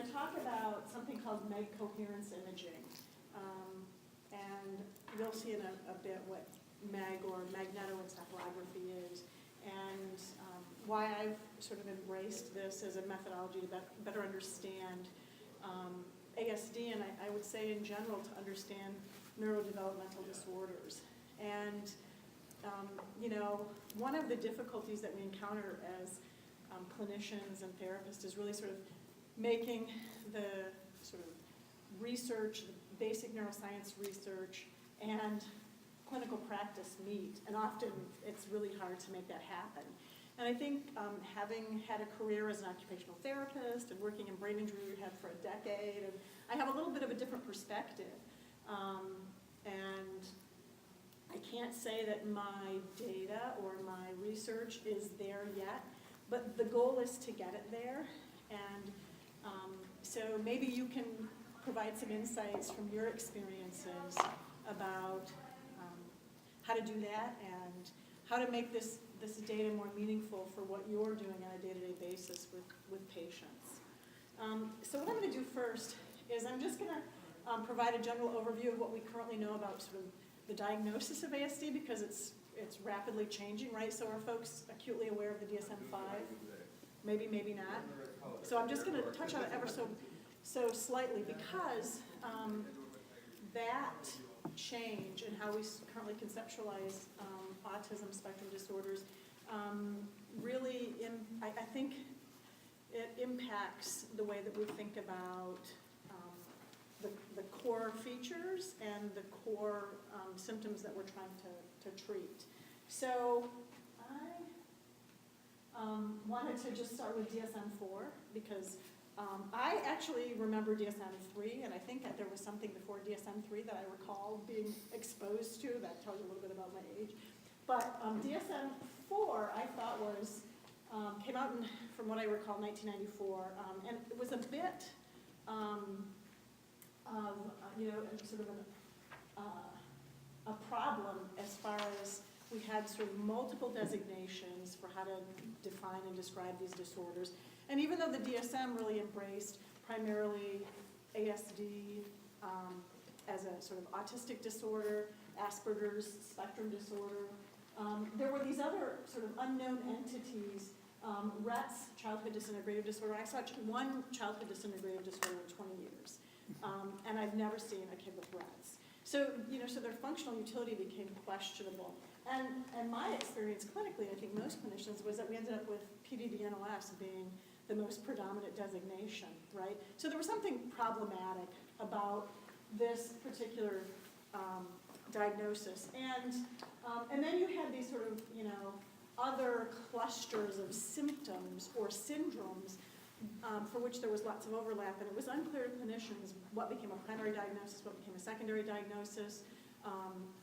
to talk about something called Meg Coherence Imaging. And you'll see in a bit what Meg or Magnetoencephalography is, and why I've sort of embraced this as a methodology to better understand ASD, and I would say in general to understand neurodevelopmental disorders. And you know, one of the difficulties that we encounter as clinicians and therapists is really sort of making the sort of research, the basic neuroscience research, and clinical practice meet. And often it's really hard to make that happen. And I think having had a career as an occupational therapist and working in brain injury rehab for a decade, and I have a little bit of a different perspective. And I can't say that my data or my research is there yet, but the goal is to get it there. And so maybe you can provide some insights from your experiences about how to do that and how to make this data more meaningful for what you're doing on a day-to-day basis with patients. So what I'm going to do first is I'm just going to provide a general overview of what we currently know about sort of the diagnosis of ASD, because it's rapidly changing, right? So are folks acutely aware of the DSM-5? Maybe, maybe not. So I'm just going to touch on it ever so slightly, because that change in how we currently conceptualize autism spectrum disorders really, I think it impacts the way that we think about the core features and the core symptoms that we're trying to treat. So I wanted to just start with DSM-4 because I actually remember DSM-3, and I think that there was something before DSM-3 that I recall being exposed to. That tells you a little bit about my age. But DSM-4, I thought was, came out in, from what I recall, 1994, and it was a bit of, you know, sort of a problem as far as we had sort of multiple designations for how to define and describe these disorders. And even though the DSM really embraced primarily ASD as a sort of autistic disorder, Asperger's spectrum disorder, there were these other sort of unknown entities, Rhett's childhood disintegrative disorder. I saw one childhood disintegrative disorder in 20 years, and I've never seen a kid with Rhett's. So, you know, so their functional utility became questionable. And my experience clinically, I think most clinicians, was that we ended up with PDD-NOS being the most predominant designation, right? So there was something problematic about this particular diagnosis. And then you had these sort of, you know, other clusters of symptoms or syndromes for which there was lots of overlap, and it was unclear to clinicians what became a primary diagnosis, what became a secondary diagnosis.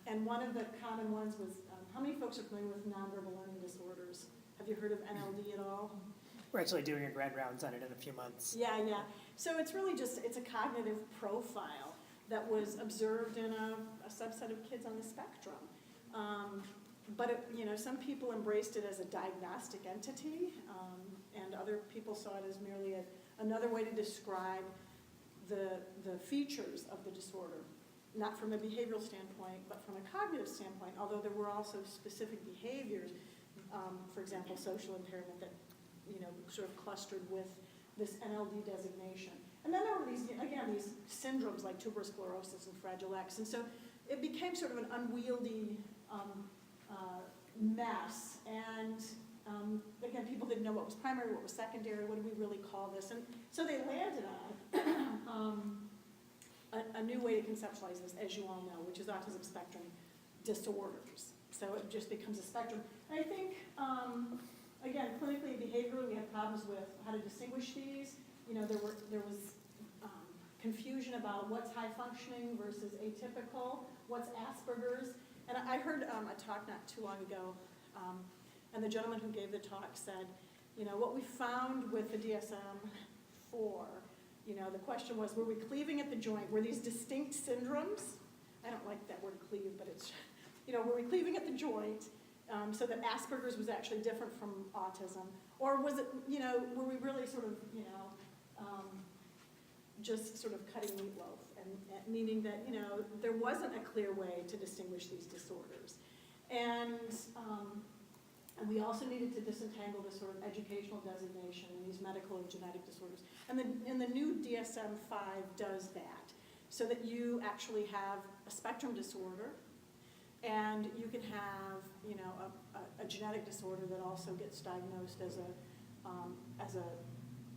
And one of the common ones was, how many folks are familiar with nonverbal learning disorders? Have you heard of NLD at all? We're actually doing a GrandRounds on it in a few months. Yeah. So it's really just, it's a cognitive profile that was observed in a subset of kids on the spectrum. But it, you know, some people embraced it as a diagnostic entity, and other people saw it as merely another way to describe the features of the disorder, not from a behavioral standpoint, but from a cognitive standpoint, although there were also specific behaviors, for example, social impairment that, you know, sort of clustered with this NLD designation. And then there were these, again, these syndromes like tuberous sclerosis and Fragile X, and so it became sort of an unwieldy mess, and again, people didn't know what was primary, what was secondary, what do we really call this, and so they landed on a new way to conceptualize this, as you all know, which is autism spectrum disorders. So it just becomes a spectrum. And I think, again, clinically and behaviorally, we have problems with how to distinguish these. You know, there was confusion about what's high functioning versus atypical, what's Asperger's. And I heard a talk not too long ago, and the gentleman who gave the talk said, you know, what we found with the DSM-4, you know, the question was, were we cleaving at the joint? Were these distinct syndromes? I don't like that word cleave, but it's, you know, were we cleaving at the joint so that Asperger's was actually different from autism? Or was it, you know, were we really sort of, you know, just sort of cutting meatloaf, and meaning that, you know, there wasn't a clear way to distinguish these disorders. And we also needed to disentangle the sort of educational designation and these medical and genetic disorders. And the new DSM-5 does that, so that you actually have a spectrum disorder, and you can have, you know, a genetic disorder that also gets diagnosed as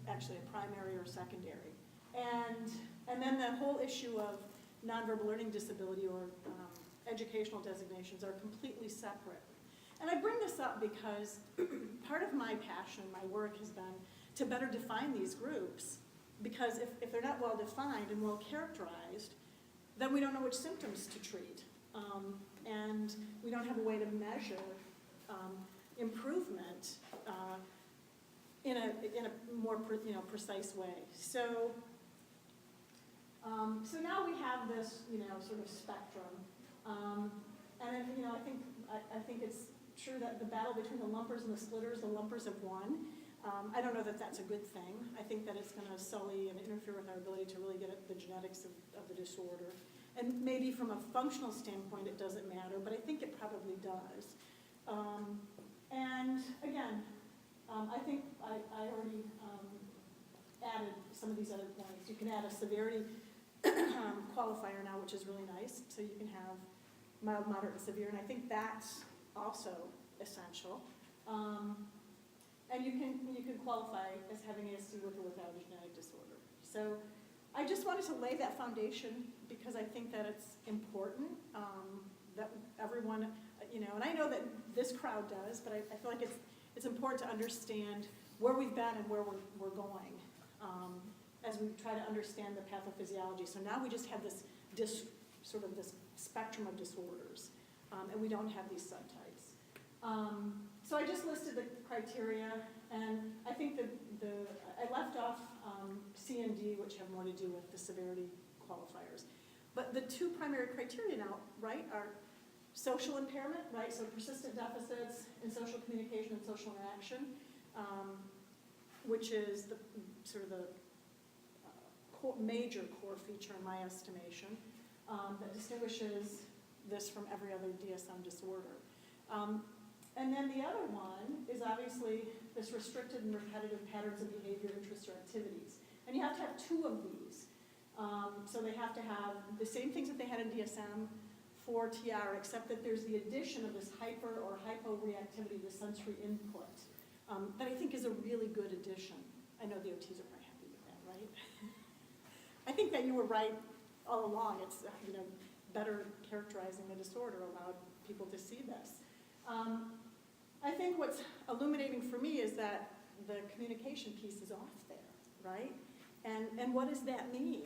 actually a primary or secondary. And then the whole issue of nonverbal learning disability or educational designations are completely separate. And I bring this up because part of my passion, my work has been to better define these groups, because if they're not well defined and well characterized, then we don't know which symptoms to treat. And we don't have a way to measure improvement in a more precise way. So now we have this, you know, sort of spectrum. And you know, I think it's true that the battle between the lumpers and the splitters, the lumpers have won. I don't know that that's a good thing. I think that it's going to sully and interfere with our ability to really get at the genetics of the disorder. And maybe from a functional standpoint, it doesn't matter, but I think it probably does. And again, I think I already added some of these other points. You can add a severity qualifier now, which is really nice. So you can have mild, moderate, and severe, and I think that's also essential. And you can qualify as having ASD with or without a genetic disorder. So I just wanted to lay that foundation because I think that it's important that everyone, you know, and I know that this crowd does, but I feel like it's important to understand where we've been and where we're going as we try to understand the pathophysiology. So now we just have this sort of this spectrum of disorders, and we don't have these subtypes. So I just listed the criteria, and I think I left off C and D, which have more to do with the severity qualifiers. But the two primary criteria now, right, are social impairment, right, so persistent deficits in social communication and social interaction, which is the sort of the major core feature in my estimation that distinguishes this from every other DSM disorder. And then the other one is obviously this restricted and repetitive patterns of behavior, interests, or activities. And you have to have two of these. So they have to have the same things that they had in DSM-4 except that there's the addition of this hyper or hyporeactivity to sensory input that I think is a really good addition. I know the OTs are probably happy with that, right? I think that you were right all along. It's, you know, better characterizing the disorder allowed people to see this. I think what's illuminating for me is that the communication piece is off there, right? And what does that mean?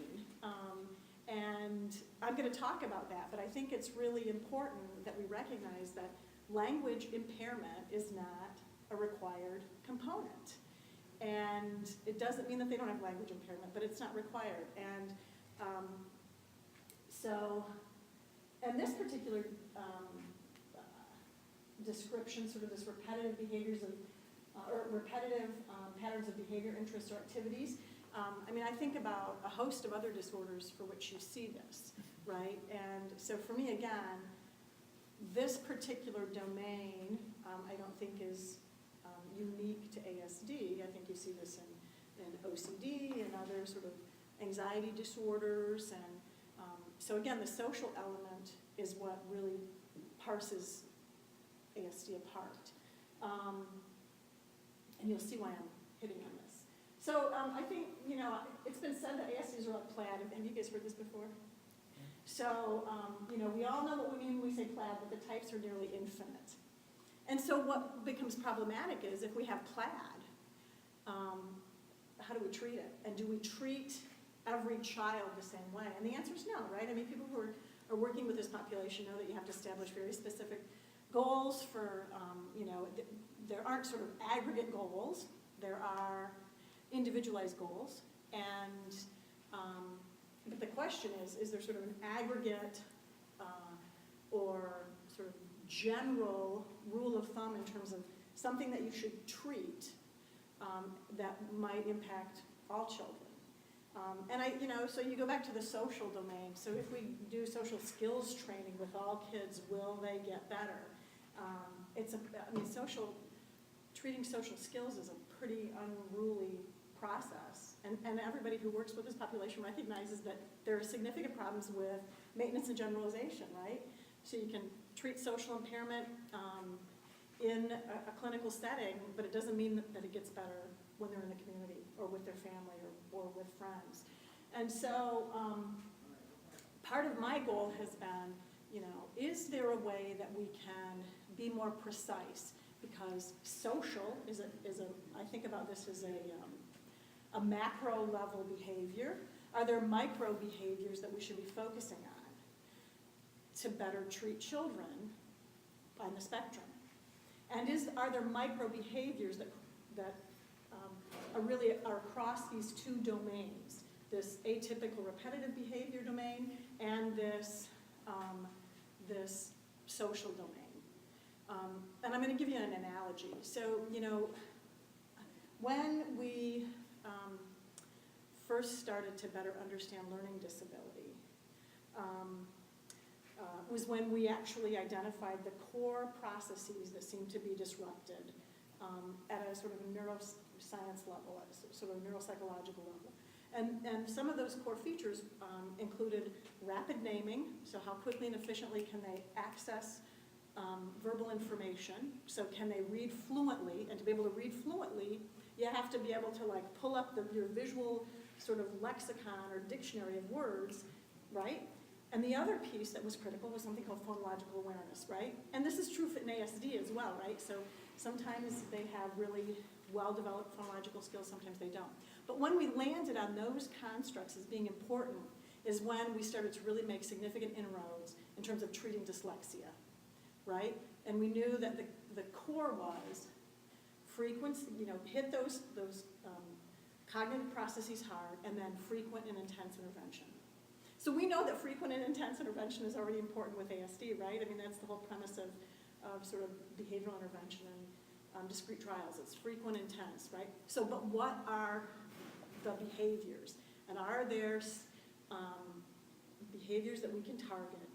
And I'm going to talk about that, but I think it's really important that we recognize that language impairment is not a required component. And it doesn't mean that they don't have language impairment, but it's not required. And and this particular description, sort of this repetitive behaviors or repetitive patterns of behavior, interests, or activities. I mean, I think about a host of other disorders for which you see this, right? And so for me, again, this particular domain, I don't think is unique to ASD. I think you see this in OCD and other sort of anxiety disorders. And so again, the social element is what really parses ASD apart. And you'll see why I'm hitting on this. So I think, you know, it's been said that ASDs are like plaid. Have you guys heard this before? So, you know, we all know what we mean when we say plaid, but the types are nearly infinite. And so what becomes problematic is if we have plaid, how do we treat it? And do we treat every child the same way? And the answer is no, right? I mean, people who are working with this population know that you have to establish very specific goals for, you know, there aren't sort of aggregate goals. There are individualized goals. And, but the question is there sort of an aggregate or sort of general rule of thumb in terms of something that you should treat that might impact all children? So you go back to the social domain. So if we do social skills training with all kids, will they get better? Treating social skills is a pretty unruly process. And everybody who works with this population recognizes that there are significant problems with maintenance and generalization, right? So you can treat social impairment in a clinical setting, but it doesn't mean that it gets better when they're in the community or with their family or with friends. And so part of my goal has been, is there a way that we can be more precise? Because social I think about this as a macro level behavior. Are there micro behaviors that we should be focusing on to better treat children on the spectrum? And are there micro behaviors that are across these two domains, this atypical repetitive behavior domain and this social domain? And I'm going to give you an analogy. So, when we first started to better understand learning disability, was when we actually identified the core processes that seem to be disrupted at a sort of neuroscience level, at a sort of neuropsychological level. And some of those core features included rapid naming, so how quickly and efficiently can they access verbal information, so can they read fluently, and to be able to read fluently, you have to be able to pull up your visual sort of lexicon or dictionary of words, right? And the other piece that was critical was something called phonological awareness, right? And this is true in ASD as well, right? So sometimes they have really well-developed phonological skills, sometimes they don't. But when we landed on those constructs as being important is when we started to really make significant inroads in terms of treating dyslexia, right? And we knew that the core was frequency, hit those cognitive processes hard, and then frequent and intense intervention. So we know that frequent and intense intervention is already important with ASD, right? I mean, that's the whole premise of sort of behavioral intervention and discrete trials. It's frequent, intense, right? So, but what are the behaviors? And are there behaviors that we can target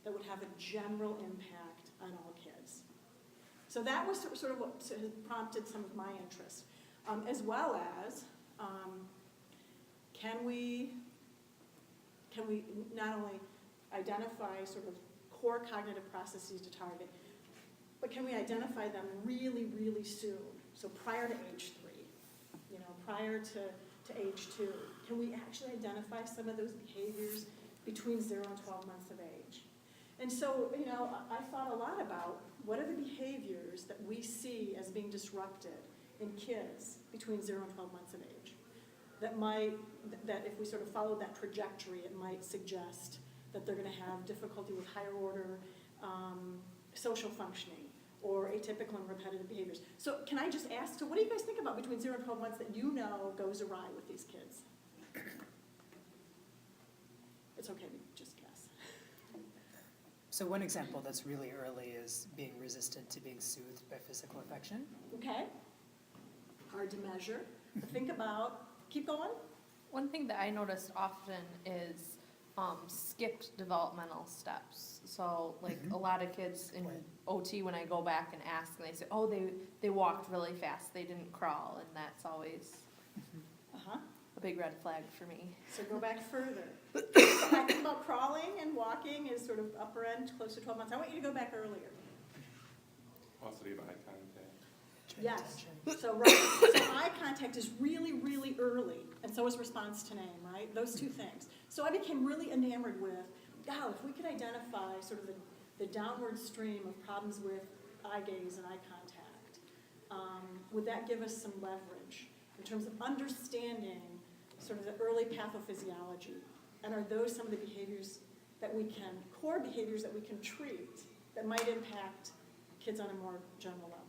that would have a general impact on all kids? So that was sort of what has prompted some of my interest, as well as can we not only identify sort of core cognitive processes to target, but can we identify them really, really soon? So prior to age 3, prior to age 2, can we actually identify some of those behaviors between 0 and 12 months of age? And so, I thought a lot about what are the behaviors that we see as being disrupted in kids between 0 and 12 months of age that if we sort of follow that trajectory, it might suggest that they're going to have difficulty with higher order social functioning or atypical and repetitive behaviors. So can I just ask, so what do you guys think about between 0 and 12 months that goes awry with these kids? It's okay to just guess. So one example that's really early is being resistant to being soothed by physical affection. Okay. Hard to measure. But think about, keep going. One thing that I noticed often is skipped developmental steps. So a lot of kids in OT, when I go back and ask, and they say, oh, they walked really fast, they didn't crawl, and that's always a big red flag for me. So go back further. So I think about crawling and walking is sort of upper end, close to 12 months. I want you to go back earlier. Paucity of eye contact. Yes. So eye contact is really, really early, and so is response to name, right? Those two things. So I became really enamored with, if we could identify sort of the downward stream of problems with eye gaze and eye contact, would that give us some leverage in terms of understanding sort of the early pathophysiology? And are those some of the behaviors that core behaviors that we can treat that might impact kids on a more general level?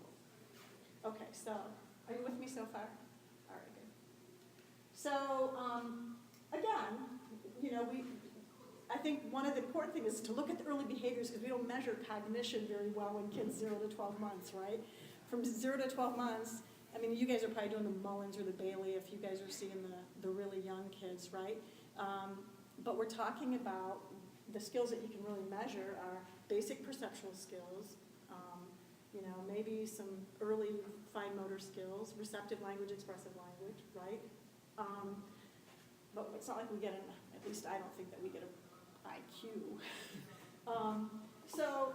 Okay, so are you with me so far? All right, good. So again, I think one of the important things is to look at the early behaviors because we don't measure cognition very well in kids 0 to 12 months, right? From 0 to 12 months, I mean, you guys are probably doing the Mullins or the Bailey if you guys are seeing the really young kids, right? But we're talking about the skills that you can really measure are basic perceptual skills, you know, maybe some early fine motor skills, receptive language, expressive language, right? But it's not like we get at least I don't think that we get an IQ. So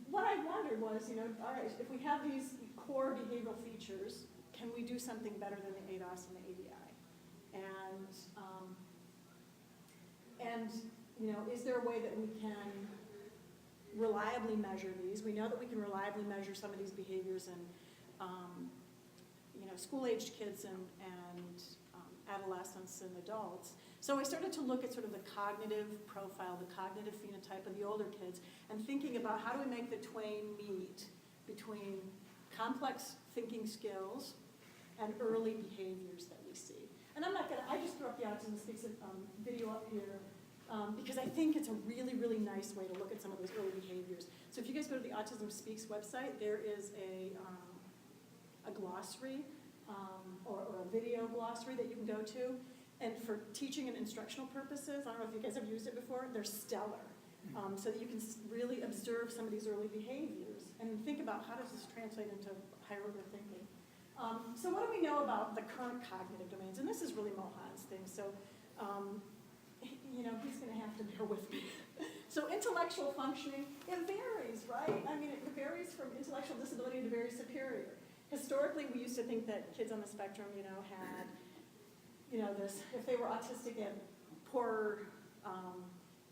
what I wondered was, you know, all right, if we have these core behavioral features, can we do something better than the ADOS and the ADI? And you know, is there a way that we can reliably measure these? We know that we can reliably measure some of these behaviors in, you know, school-aged kids and adolescents and adults. So I started to look at sort of the cognitive profile, the cognitive phenotype of the older kids, and thinking about how do we make the twain meet between complex thinking skills and early behaviors that we see. And I'm not gonna, I just threw up the Autism Speaks video up here because I think it's a really, really nice way to look at some of those early behaviors. So if you guys go to the Autism Speaks website, there is a glossary or a video glossary that you can go to. And for teaching and instructional purposes, I don't know if you guys have used it before, they're stellar. So that you can really observe some of these early behaviors and think about how does this translate into higher order thinking. So what do we know about the current cognitive domains? And this is really Mohan's thing, so you know, he's going to have to bear with me. So intellectual functioning, it varies, right? I mean, it varies from intellectual disability to very superior. Historically, we used to think that kids on the spectrum, you know, had, you know, this, if they were autistic and poor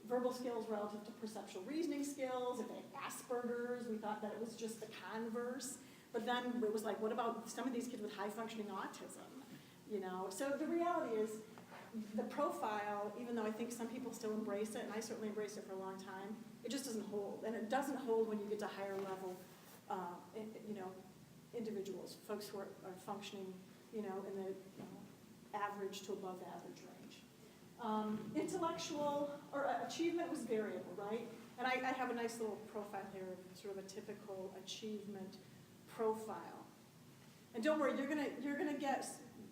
verbal skills relative to perceptual reasoning skills, if they had Asperger's, we thought that it was just the converse. But then it was like, what about some of these kids with high functioning autism? You know, so the reality is the profile, even though I think some people still embrace it, and I certainly embraced it for a long time, it just doesn't hold. And it doesn't hold when you get to higher level, you know, individuals, folks who are functioning, you know, in the average to above average range. Intellectual or achievement was variable, right? And I have a nice little profile here of sort of a typical achievement profile. And don't worry, you're gonna get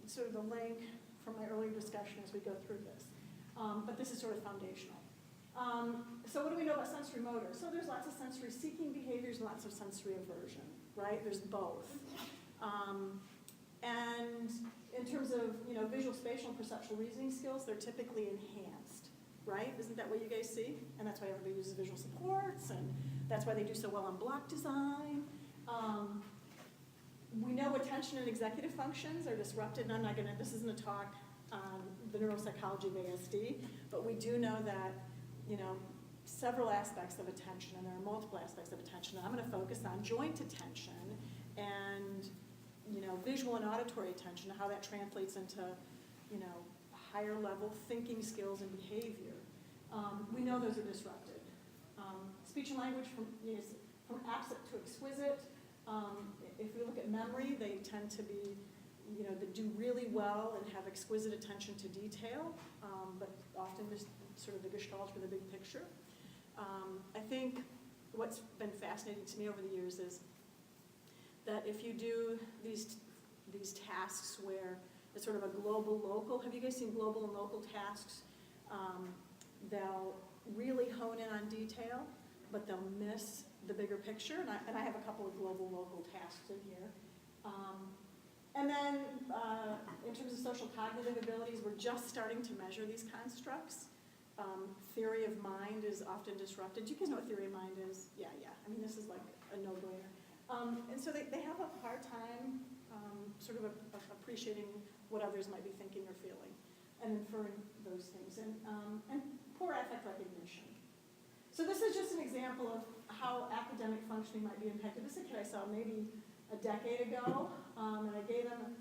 sort of the link from my earlier discussion as we go through this. But this is sort of foundational. So what do we know about sensory motor? So there's lots of sensory seeking behaviors and lots of sensory aversion, right? There's both. And in terms of, you know, visual, spatial, and perceptual reasoning skills, they're typically enhanced, right? Isn't that what you guys see? And that's why everybody uses visual supports, and that's why they do so well on block design. We know attention and executive functions are disrupted, and I'm not gonna, this isn't a talk on the neuropsychology of ASD, but we do know that, you know, several aspects of attention, and there are multiple aspects of attention, and I'm gonna focus on joint attention and, you know, visual and auditory attention, how that translates into, you know, higher level thinking skills and behavior. We know those are disrupted. Speech and language from absent to exquisite. If we look at memory, they tend to be, you know, that do really well and have exquisite attention to detail, but often just sort of the gestalt for the big picture. I think what's been fascinating to me over the years is that if you do these tasks where it's sort of a global local, have you guys seen global and local tasks? They'll really hone in on detail, but they'll miss the bigger picture, and I have a couple of global local tasks in here. And then in terms of social cognitive abilities, we're just starting to measure these constructs. Theory of mind is often disrupted. Do you guys know what theory of mind is? Yeah. I mean, this is like a no-brainer. And so they have a hard time sort of appreciating what others might be thinking or feeling and inferring those things. And poor affect recognition. So this is just an example of how academic functioning might be impacted. This is a kid I saw maybe a decade ago, and I gave him,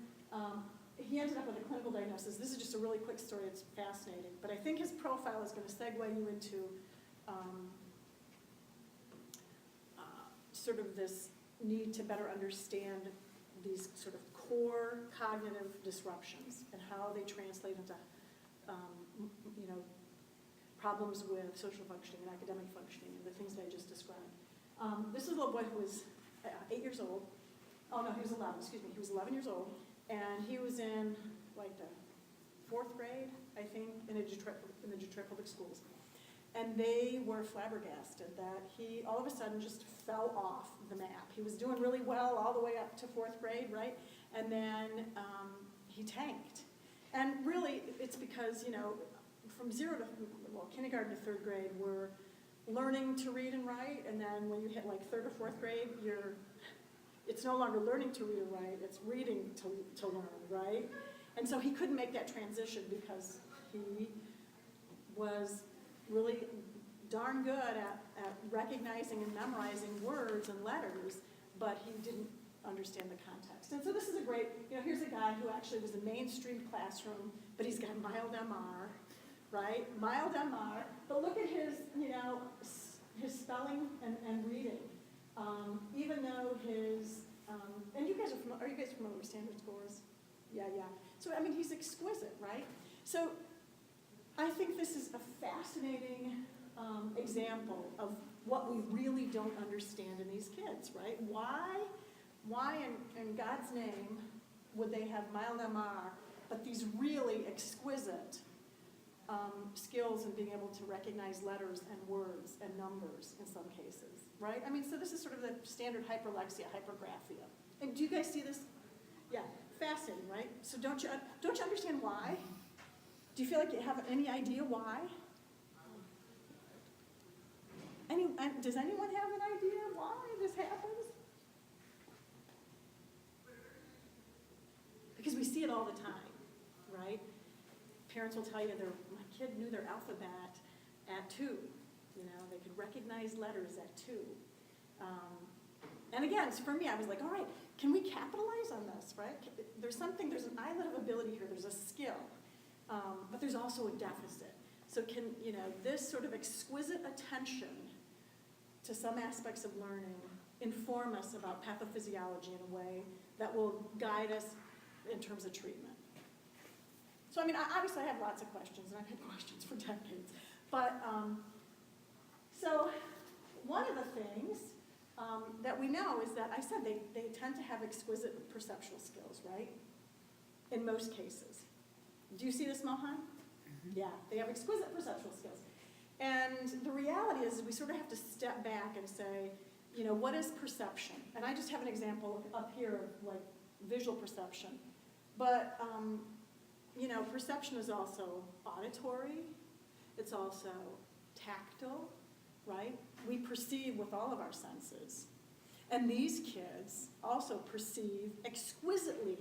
he ended up with a clinical diagnosis. This is just a really quick story, it's fascinating. But I think his profile is going to segue you into sort of this need to better understand these sort of core cognitive disruptions and how they translate into, you know, problems with social functioning and academic functioning and the things that I just described. This is a little boy who was 8 years old. oh no, he was 11, excuse me, he was 11 years old, and he was in like the 4th grade, I think, in the Detroit Public Schools. And they were flabbergasted that he all of a sudden just fell off the map. He was doing really well all the way up to 4th grade, right? And then he tanked. And really, it's because, you know, from kindergarten to 3rd grade, we're learning to read and write, and then when you hit like 3rd or 4th grade, it's no longer learning to read and write, it's reading to learn, right? And so he couldn't make that transition because he was really darn good at recognizing and memorizing words and letters, but he didn't understand the context. And so this is a great, you know, here's a guy who actually was a mainstream classroom, but he's got mild MR, right? Mild MR, but look at his, you know, his spelling and reading. Even though his, and you guys are you guys familiar with standard scores? Yeah. So, I mean, he's exquisite, right? So, I think this is a fascinating example of what we really don't understand in these kids, right? Why in God's name would they have mild MR, but these really exquisite skills in being able to recognize letters and words and numbers in some cases, right? I mean, so this is sort of the standard hyperlexia, hypergraphia. And do you guys see this? Yeah, fascinating, right? So don't you understand why? Do you feel like you have any idea why? Does anyone have an idea why this happens? Because we see it all the time, right? Parents will tell you my kid knew their alphabet at 2. You know, they could recognize letters at 2. And again, so for me, I was like, all right, can we capitalize on this, right? There's an islet of ability here, there's a skill, but there's also a deficit. So can, you know, this sort of exquisite attention to some aspects of learning inform us about pathophysiology in a way that will guide us in terms of treatment? So, I mean, obviously I have lots of questions, and I've had questions for decades. But, so one of the things that we know is that, I said, they tend to have exquisite perceptual skills, right? In most cases. Do you see this, Mohan? Mm-hmm. Yeah, they have exquisite perceptual skills. And the reality is we sort of have to step back and say, you know, what is perception? And I just have an example up here of like visual perception. But, you know, perception is also auditory. It's also tactile, right? We perceive with all of our senses. And these kids also perceive exquisitely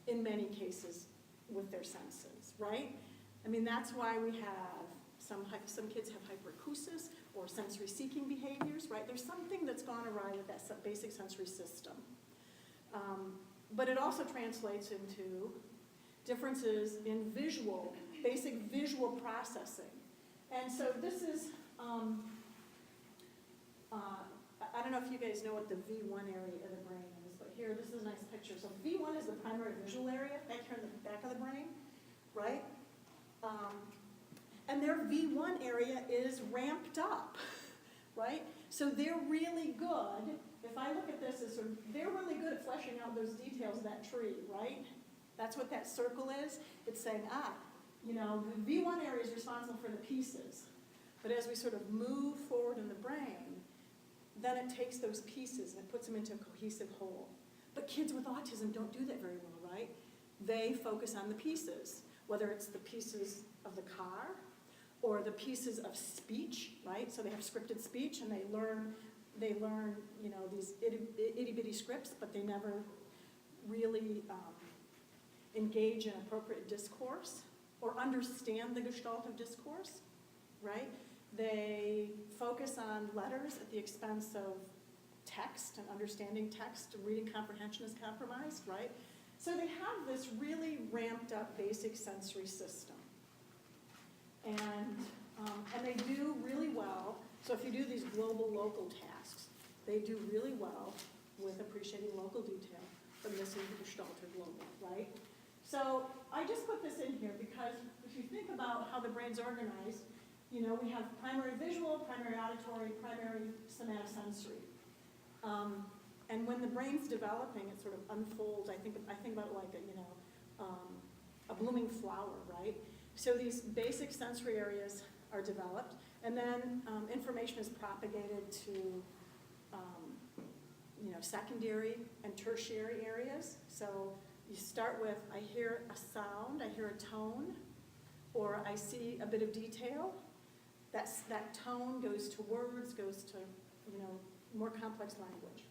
in many cases with their senses, right? I mean, that's why we have some kids have hyperacusis or sensory seeking behaviors, right? There's something that's gone awry with that basic sensory system. But it also translates into differences in basic visual processing. And so this is, I don't know if you guys know what the V1 area of the brain is, but here, this is a nice picture. So V1 is the primary visual area, back here in the back of the brain, right? And their V1 area is ramped up, right? So they're really good. If I look at this as sort of, they're really good at fleshing out those details of that tree, right? That's what that circle is. It's saying, you know, the V1 area is responsible for the pieces. But as we sort of move forward in the brain, then it takes those pieces and it puts them into a cohesive whole. But kids with autism don't do that very well, right? They focus on the pieces, whether it's the pieces of the car or the pieces of speech, right? So they have scripted speech and they learn, you know, these itty-bitty scripts, but they never really engage in appropriate discourse or understand the gestalt of discourse, right? They focus on letters at the expense of text and understanding text. Reading comprehension is compromised, right? So they have this really ramped up basic sensory system. And they do really well. So if you do these global local tasks, they do really well with appreciating local detail, but missing the gestalt or global, right? So I just put this in here because if you think about how the brain's organized, you know, we have primary visual, primary auditory, primary somatosensory. And when the brain's developing, it sort of unfolds. I think about it like a blooming flower, right? So these basic sensory areas are developed, and then information is propagated to secondary and tertiary areas. So you start with, I hear a sound, I hear a tone, or I see a bit of detail. That tone goes to words, goes to more complex language.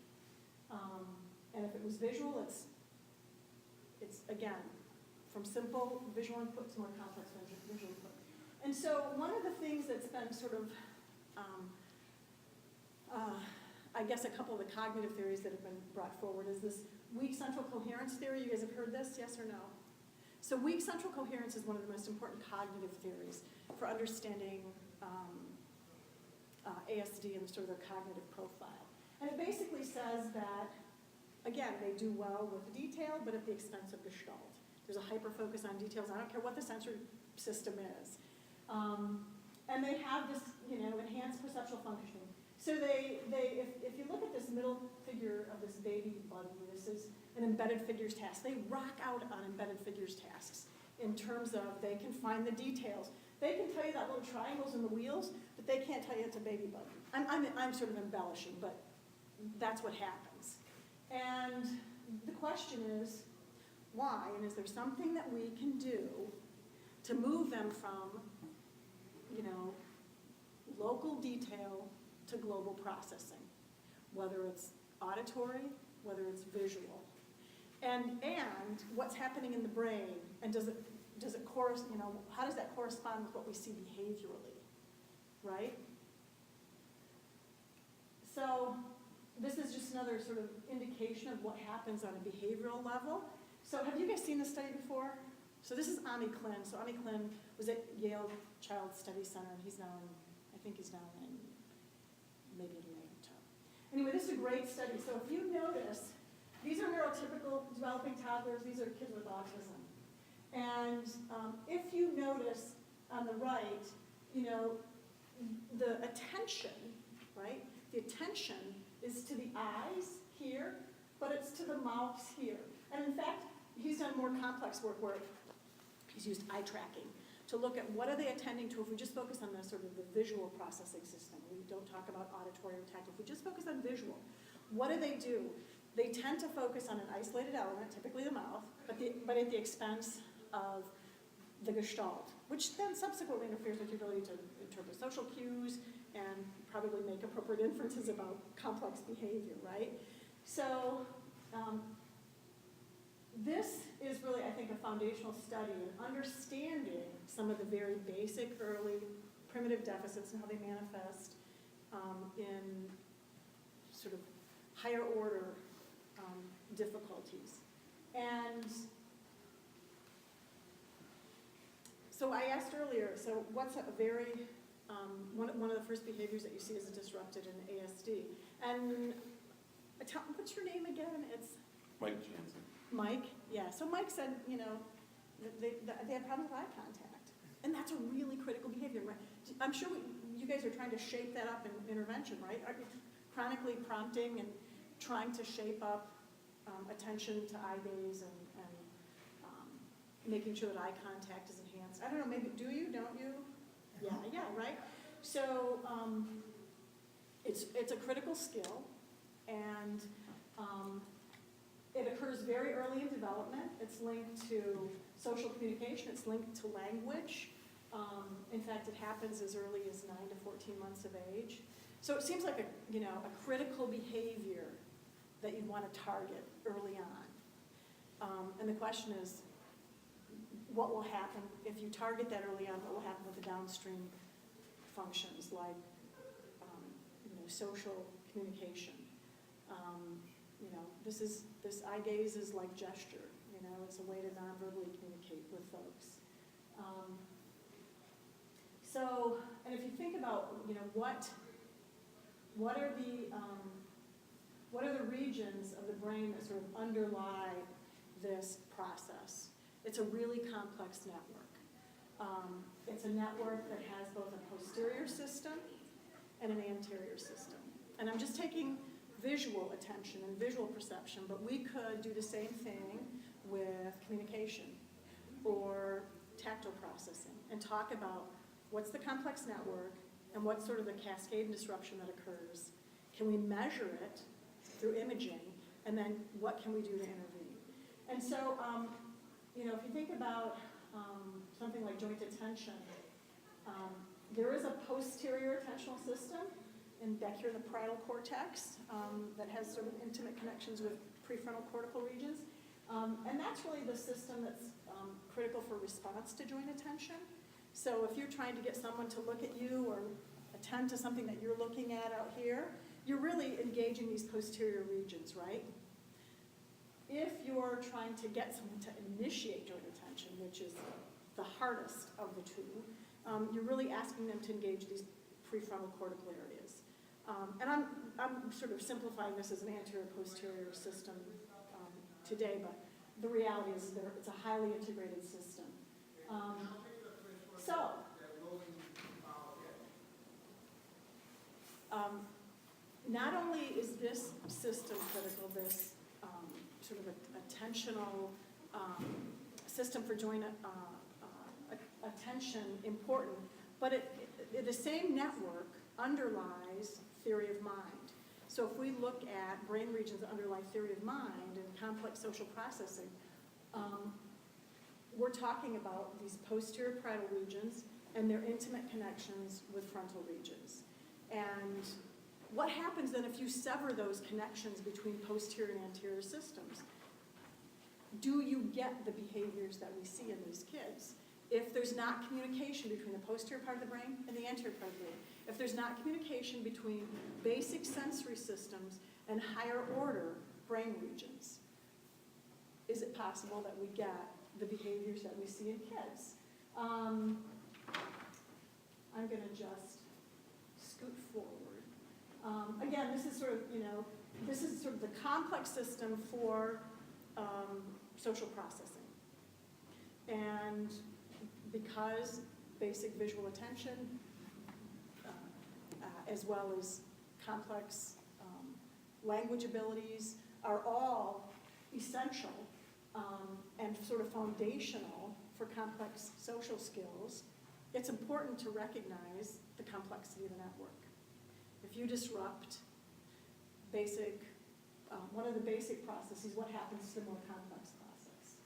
And if it was visual, it's again, from simple visual input to more complex visual input. And so one of the things that's been sort of, I guess a couple of the cognitive theories that have been brought forward is this weak central coherence theory. You guys have heard this, yes or no? So weak central coherence is one of the most important cognitive theories for understanding ASD and sort of their cognitive profile. And it basically says that, again, they do well with detail, but at the expense of gestalt. There's a hyper-focus on details. I don't care what the sensory system is. And they have this, enhanced perceptual functioning. So if you look at this middle figure of this baby button, this is an embedded figures task. They rock out on embedded figures tasks in terms of they can find the details. They can tell you that little triangles in the wheels, but they can't tell you it's a baby button. I'm sort of embellishing, but that's what happens. And the question is, why? And is there something that we can do to move them from, local detail to global processing, whether it's auditory, whether it's visual, and what's happening in the brain, and does it how does that correspond with what we see behaviorally, right? So this is just another sort of indication of what happens on a behavioral level. So have you guys seen this study before? So this is Ami Klin. So Ami Klin was at Yale Child Study Center, and he's now in maybe Atlanta. Anyway, this is a great study. So if you notice, these are neurotypical developing toddlers. These are kids with autism. And if you notice on the right, the attention, right? The attention is to the eyes here, but it's to the mouths here. And in fact, he's done more complex work where he's used eye tracking to look at what are they attending to. If we just focus on the sort of the visual processing system, we don't talk about auditory or tactile. If we just focus on visual, what do? They tend to focus on an isolated element, typically the mouth, but at the expense of the gestalt, which then subsequently interferes with your ability to interpret social cues and probably make appropriate inferences about complex behavior, right? So this is really, I think, a foundational study in understanding some of the very basic early primitive deficits and how they manifest in sort of higher order difficulties. And so I asked earlier, so what's a very, one of the first behaviors that you see is disrupted in ASD. And what's your name again? It's Mike Jansen. Mike, yeah. So Mike said, they have problems with eye contact. And that's a really critical behavior, right? I'm sure you guys are trying to shape that up in intervention, right? Are you chronically prompting and trying to shape up attention to eye gaze and making sure that eye contact is enhanced? I don't know, maybe do you, don't you? Yeah, right? So it's a critical skill, and it occurs very early in development. It's linked to social communication. It's linked to language. In fact, it happens as early as 9 to 14 months of age. So it seems like a critical behavior that you'd want to target early on. And the question is, what will happen if you target that early on? What will happen with the downstream functions like social communication? This eye gaze is like gesture. It's a way to non-verbally communicate with folks. And if you think about what are the regions of the brain that sort of underlie this process? It's a really complex network. It's a network that has both a posterior system and an anterior system. And I'm just taking visual attention and visual perception, but we could do the same thing with communication or tactile processing and talk about what's the complex network and what's sort of the cascade and disruption that occurs. Can we measure it through imaging? And then what can we do to intervene? And so, if you think about something like joint attention, there is a posterior attentional system back here in the parietal cortex that has sort of intimate connections with prefrontal cortical regions. And that's really the system that's critical for response to joint attention. So if you're trying to get someone to look at you or attend to something that you're looking at out here, you're really engaging these posterior regions, right? If you're trying to get someone to initiate joint attention, which is the hardest of the two, you're really asking them to engage these prefrontal cortical areas. And I'm sort of simplifying this as an anterior-posterior system today, but the reality is it's a highly integrated system. Not only is this system critical, this sort of attentional system for joint attention important, but the same network underlies theory of mind. So if we look at brain regions that underlie theory of mind and complex social processing, we're talking about these posterior parietal regions and their intimate connections with frontal regions. And what happens then if you sever those connections between posterior and anterior systems? Do you get the behaviors that we see in these kids? If there's not communication between the posterior part of the brain and the anterior part of the brain, if there's not communication between basic sensory systems and higher order brain regions, is it possible that we get the behaviors that we see in kids? I'm going to just scoot forward. Again, this is sort of the complex system for social processing. And because basic visual attention, as well as complex language abilities, are all essential and sort of foundational for complex social skills, it's important to recognize the complexity of the network. If you disrupt one of the basic processes, what happens to the more complex process?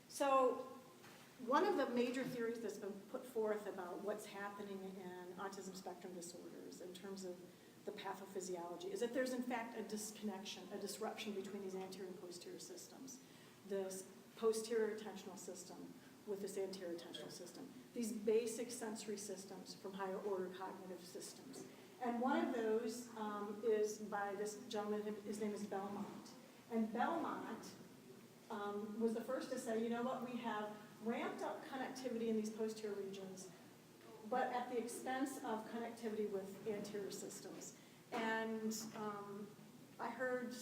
So one of the major theories that's been put forth about what's happening in autism spectrum disorders in terms of the pathophysiology is that there's in fact a disconnection, a disruption between these anterior and posterior systems. This posterior attentional system with this anterior attentional system. These basic sensory systems from higher order cognitive systems. And one of those is by this gentleman, his name is Belmont. And Belmont was the first to say, you know what, we have ramped up connectivity in these posterior regions, but at the expense of connectivity with anterior systems. And I heard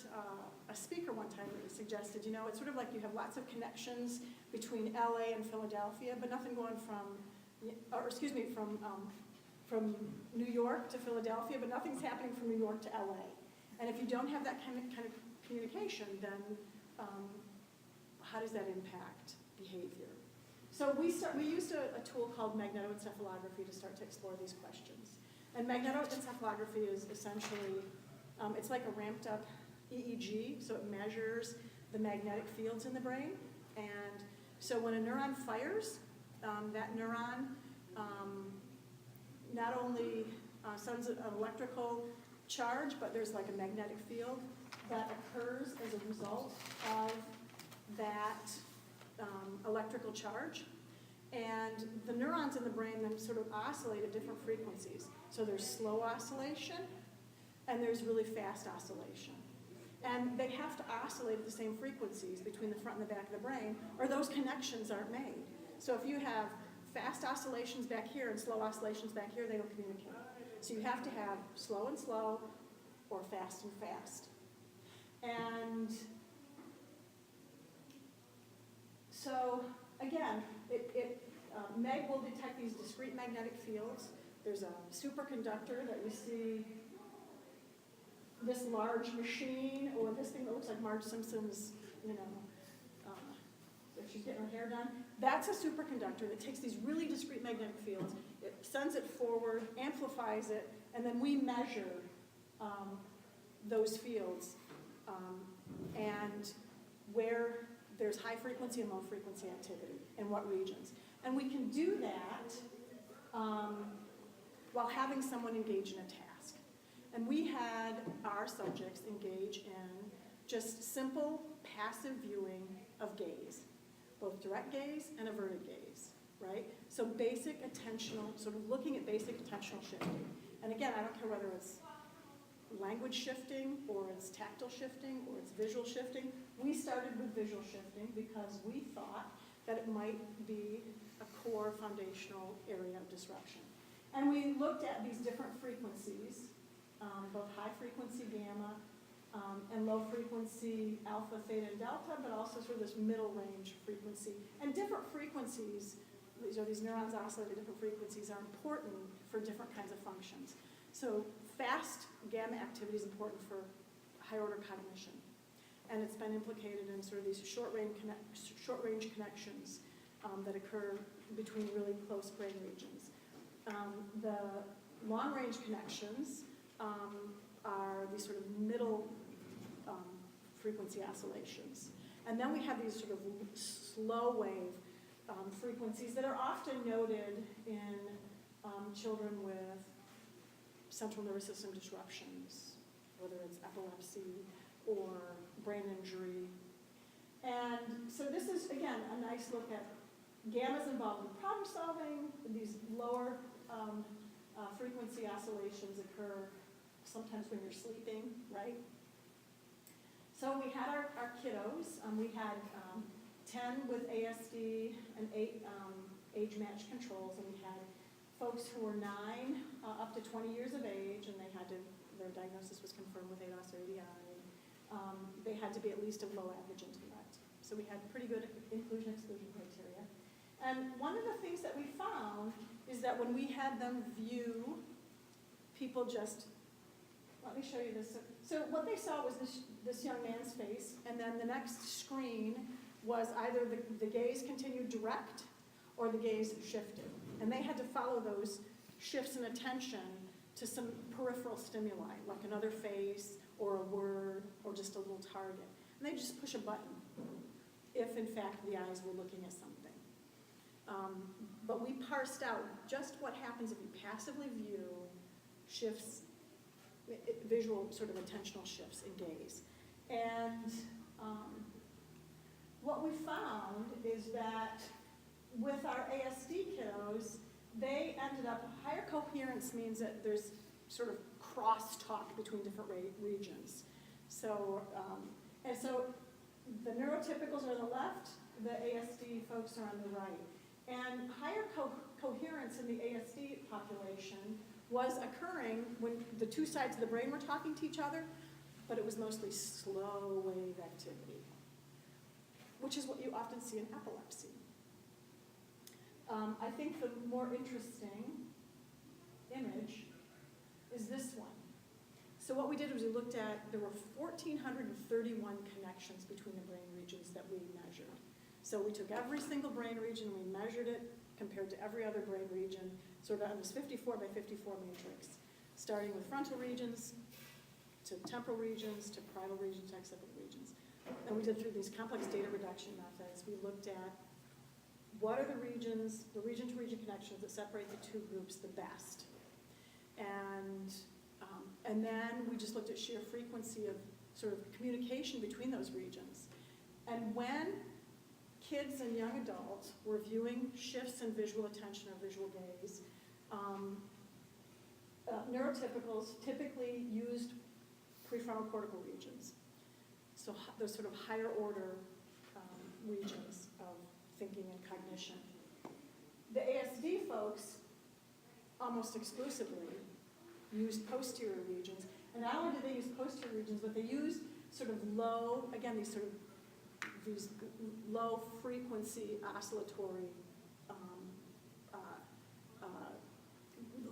a speaker one time that suggested, it's sort of like you have lots of connections between LA and Philadelphia, but nothing going from New York to Philadelphia, but nothing's happening from New York to LA. And if you don't have that kind of communication, then how does that impact behavior? So we used a tool called Magnetoencephalography to start to explore these questions. And magnetoencephalography is essentially, it's like a ramped up EEG, so it measures the magnetic fields in the brain. And so when a neuron fires, that neuron not only sends an electrical charge, but there's like a magnetic field that occurs as a result of that electrical charge. And the neurons in the brain then sort of oscillate at different frequencies. So there's slow oscillation, and there's really fast oscillation. And they have to oscillate at the same frequencies between the front and the back of the brain, or those connections aren't made. So if you have fast oscillations back here and slow oscillations back here, they don't communicate. So you have to have slow and slow, or fast and fast. And so, again, Meg will detect these discrete magnetic fields. There's a superconductor that we see this large machine, or this thing that looks like Marge Simpson's, if she's getting her hair done. That's a superconductor that takes these really discrete magnetic fields, it sends it forward, amplifies it, and then we measure those fields and where there's high frequency and low frequency activity in what regions. And we can do that while having someone engage in a task. And we had our subjects engage in just simple passive viewing of gaze, both direct gaze and averted gaze, right? So basic attentional, sort of looking at basic attentional shifting. And again, I don't care whether it's language shifting, or it's tactile shifting, or it's visual shifting. We started with visual shifting because we thought that it might be a core foundational area of disruption. And we looked at these different frequencies, both high frequency gamma and low frequency alpha, theta, and delta, but also sort of this middle range frequency. And different frequencies, these neurons oscillate at different frequencies, are important for different kinds of functions. So fast gamma activity is important for high order cognition. And it's been implicated in sort of these short range connections that occur between really close brain regions. The long range connections are these sort of middle frequency oscillations. And then we have these sort of slow wave frequencies that are often noted in children with central nervous system disruptions, whether it's epilepsy or brain injury. And so this is, again, a nice look at gammas involved in problem solving. These lower frequency oscillations occur sometimes when you're sleeping, right? So we had our kiddos. We had 10 with ASD and 8 age-matched controls, and we had folks who were 9 up to 20 years of age, and their diagnosis was confirmed with ADOS or ADI. They had to be at least a below average intellect. So we had pretty good inclusion-exclusion criteria. And one of the things that we found is that when we had them view people just, let me show you this. So what they saw was this young man's face, and then the next screen was either the gaze continued direct or the gaze shifted. And they had to follow those shifts in attention to some peripheral stimuli, like another face or a word or just a little target. And they just push a button if, in fact, the eyes were looking at something. But we parsed out just what happens if you passively view shifts, visual sort of attentional shifts in gaze. And what we found is that with our ASD kiddos, they ended up, higher coherence means that there's sort of crosstalk between different regions. So, and so the neurotypicals are on the left, the ASD folks are on the right. And higher coherence in the ASD population was occurring when the two sides of the brain were talking to each other, but it was mostly slow wave activity, which is what you often see in epilepsy. I think the more interesting image is this one. So what we did was we looked at, there were 1,431 connections between the brain regions that we measured. So we took every single brain region, we measured it compared to every other brain region, sort of on this 54 by 54 matrix, starting with frontal regions, to temporal regions, to parietal regions, to occipital regions. And we did through these complex data reduction methods, we looked at what are the region-to-region connections that separate the two groups the best. And then we just looked at sheer frequency of sort of communication between those regions. And when kids and young adults were viewing shifts in visual attention or visual gaze, neurotypicals typically used prefrontal cortical regions. So those sort of higher order regions of thinking and cognition. The ASD folks almost exclusively used posterior regions. And not only did they use posterior regions, but they used sort of low, again, these low frequency oscillatory,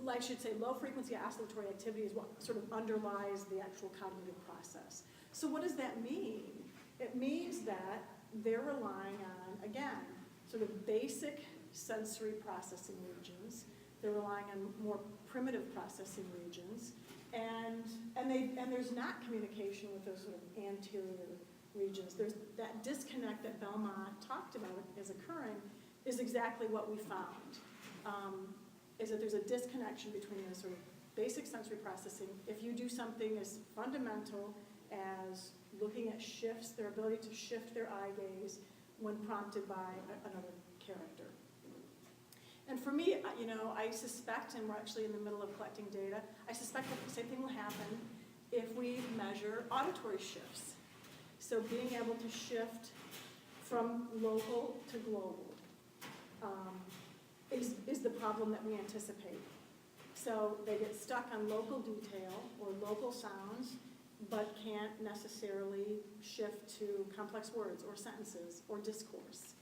I should say, low-frequency oscillatory activity is what sort of underlies the actual cognitive process. So what does that mean? It means that they're relying on, again, sort of basic sensory processing regions. They're relying on more primitive processing regions, and there's not communication with those sort of anterior regions. There's that disconnect that Belmont talked about as occurring is exactly what we found. Is that there's a disconnection between the sort of basic sensory processing. If you do something as fundamental as looking at shifts, their ability to shift their eye gaze when prompted by another character. And for me, I suspect, and we're actually in the middle of collecting data, I suspect that the same thing will happen if we measure auditory shifts. So being able to shift from local to global is the problem that we anticipate. So they get stuck on local detail or local sounds, but can't necessarily shift to complex words or sentences or discourse.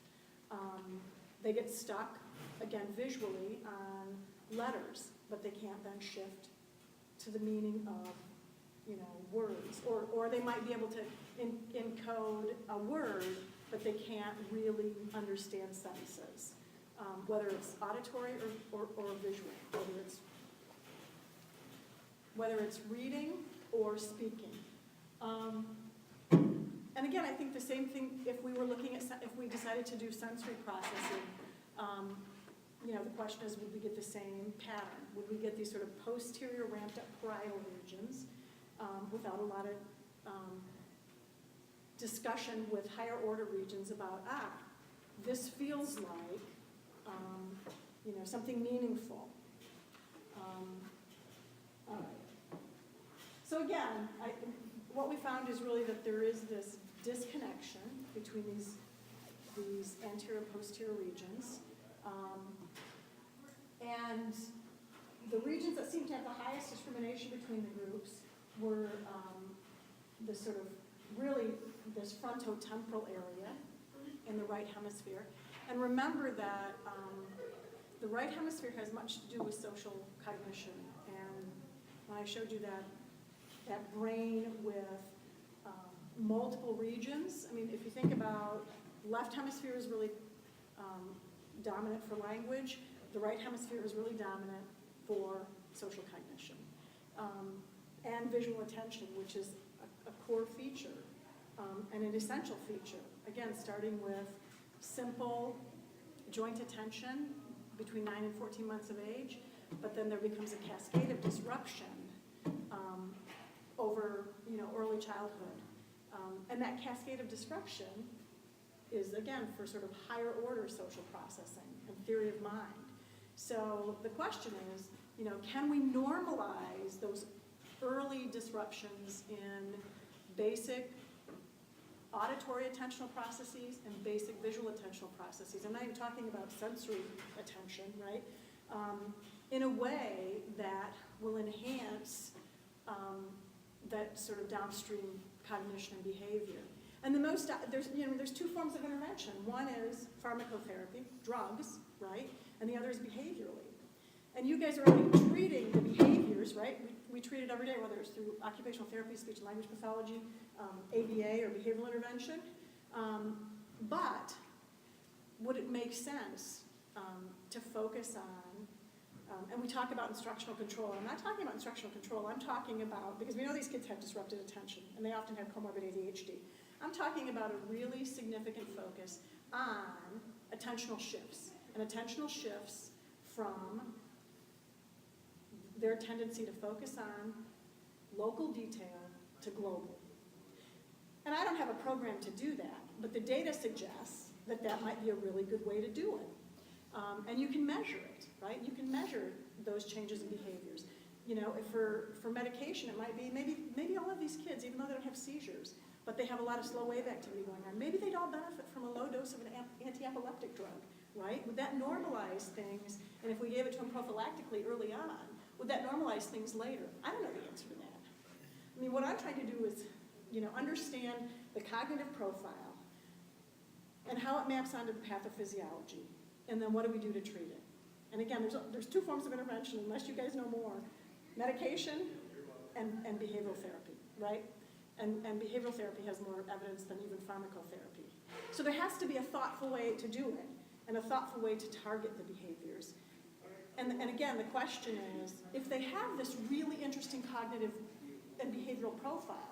They get stuck, again, visually on letters, but they can't then shift to the meaning of, words. Or they might be able to encode a word, but they can't really understand sentences, whether it's auditory or visual, whether it's reading or speaking. And again, I think the same thing if we were looking at, if we decided to do sensory processing, the question is, would we get the same pattern? Would we get these sort of posterior ramped up parietal regions without a lot of discussion with higher order regions about, this feels like, something meaningful. All right. So again, what we found is really that there is this disconnection between these anterior-posterior regions. And the regions that seem to have the highest discrimination between the groups were this sort of really this frontotemporal area in the right hemisphere. And remember that the right hemisphere has much to do with social cognition. And when I showed you that brain with multiple regions, I mean, if you think about left hemisphere is really dominant for language, the right hemisphere is really dominant for social cognition. And visual attention, which is a core feature and an essential feature. Again, starting with simple joint attention between 9 and 14 months of age, but then there becomes a cascade of disruption over early childhood. And that cascade of disruption is, again, for sort of higher order social processing and theory of mind. So the question is, can we normalize those early disruptions in basic auditory attentional processes and basic visual attentional processes? I'm not even talking about sensory attention, right? In a way that will enhance that sort of downstream cognition and behavior. And there's two forms of intervention. One is pharmacotherapy, drugs, right? And the other is behaviorally. And you guys are already treating the behaviors, right? We treat it every day, whether it's through occupational therapy, speech and language pathology, ABA, or behavioral intervention. But would it make sense to focus on, and we talk about instructional control. I'm not talking about instructional control. I'm talking about, because we know these kids have disrupted attention, and they often have comorbid ADHD. I'm talking about a really significant focus on attentional shifts, and attentional shifts from their tendency to focus on local detail to global. And I don't have a program to do that, but the data suggests that that might be a really good way to do it. And you can measure it, right? You can measure those changes in behaviors. If for medication, it might be maybe all of these kids, even though they don't have seizures, but they have a lot of slow wave activity going on, maybe they'd all benefit from a low dose of an anti-epileptic drug, right? Would that normalize things? And if we gave it to them prophylactically early on, would that normalize things later? I don't know the answer to that. I mean, what I'm trying to do is, understand the cognitive profile and how it maps onto the pathophysiology, and then what do we do to treat it? And again, there's two forms of intervention, unless you guys know more. Medication and behavioral therapy, right? And behavioral therapy has more evidence than even pharmacotherapy. So there has to be a thoughtful way to do it, and a thoughtful way to target the behaviors. And again, the question is, if they have this really interesting cognitive and behavioral profile,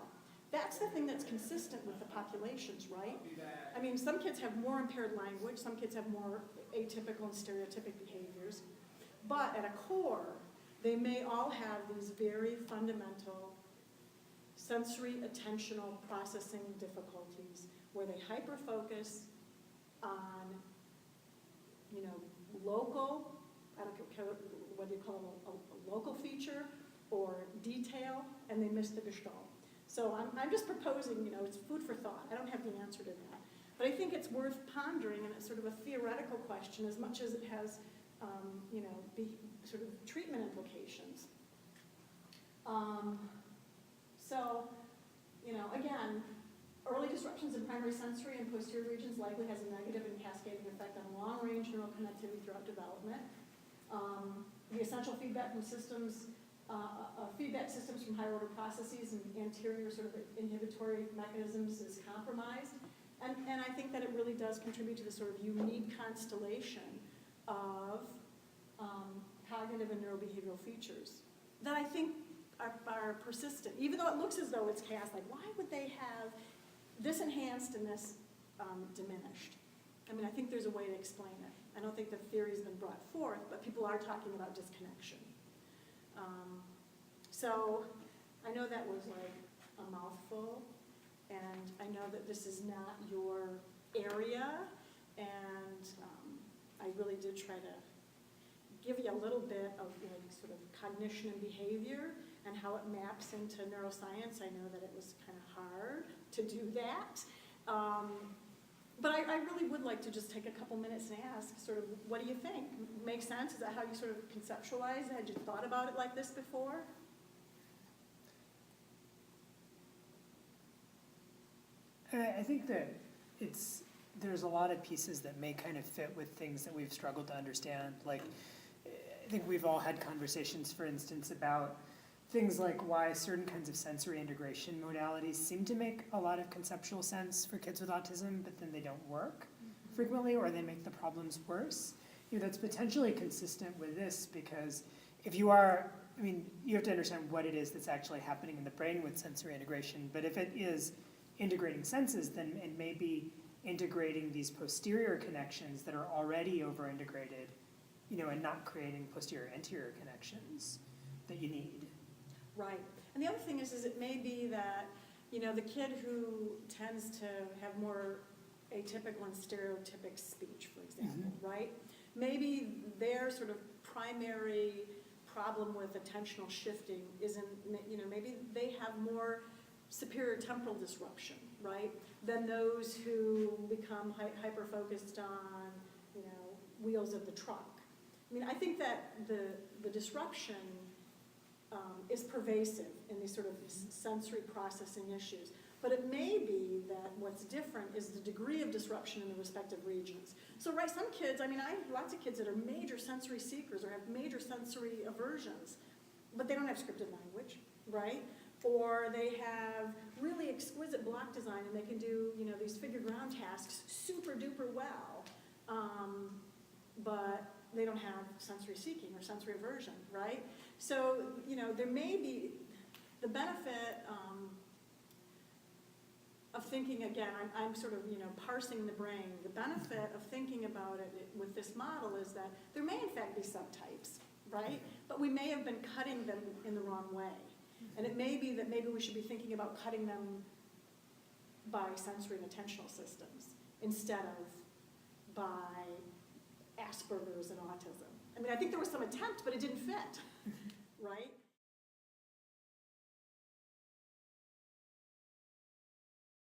that's the thing that's consistent with the populations, right? I mean, some kids have more impaired language, some kids have more atypical and stereotypic behaviors, but at a core, they may all have these very fundamental sensory attentional processing difficulties where they hyper-focus on, local, I don't care whether you call it a local feature or detail, and they miss the gestalt. So I'm just proposing, it's food for thought. I don't have the answer to that. But I think it's worth pondering, and it's sort of a theoretical question as much as it has, sort of treatment implications. Again, early disruptions in primary sensory and posterior regions likely has a negative and cascading effect on long-range neural connectivity throughout development. The essential feedback from systems, feedback systems from higher order processes and anterior sort of inhibitory mechanisms is compromised. And I think that it really does contribute to the sort of unique constellation of cognitive and neurobehavioral features that I think are persistent, even though it looks as though it's chaos. Like, why would they have this enhanced and this diminished? I mean, I think there's a way to explain it. I don't think the theory's been brought forth, but people are talking about disconnection. So I know that was like a mouthful, and I know that this is not your area, and I really did try to give you a little bit of like sort of cognition and behavior and how it maps into neuroscience. I know that it was kind of hard to do that. But I really would like to just take a couple minutes and ask sort of, what do you think? Make sense? Is that how you sort of conceptualize it? Had you thought about it like this before? I think that there's a lot of pieces that may kind of fit with things that we've struggled to understand. Like, I think we've all had conversations, for instance, about things like why certain kinds of sensory integration modalities seem to make a lot of conceptual sense for kids with autism, but then they don't work frequently, or they make the problems worse. That's potentially consistent with this, because if you have to understand what it is that's actually happening in the brain with sensory integration, but if it is integrating senses, then it may be integrating these posterior connections that are already over-integrated, and not creating posterior-anterior connections that you need. Right. And the other thing is it may be that, the kid who tends to have more atypical and stereotypic speech, for example, right? Maybe their sort of primary problem with attentional shifting isn't, maybe they have more superior temporal disruption, right, than those who become hyper-focused on, wheels of the truck. I think that the disruption is pervasive in these sort of sensory processing issues. But it may be that what's different is the degree of disruption in the respective regions. So, right, some kids, I have lots of kids that are major sensory seekers or have major sensory aversions, but they don't have scripted language, right? Or they have really exquisite block design and they can do, these figure ground tasks super duper well, but they don't have sensory seeking or sensory aversion, right? So, there may be the benefit of thinking, again, I'm sort of, parsing the brain. The benefit of thinking about it with this model is that there may in fact be subtypes, right? But we may have been cutting them in the wrong way. And it may be that maybe we should be thinking about cutting them by sensory and attentional systems instead of by Asperger's and autism. I think there was some attempt, but it didn't fit, right?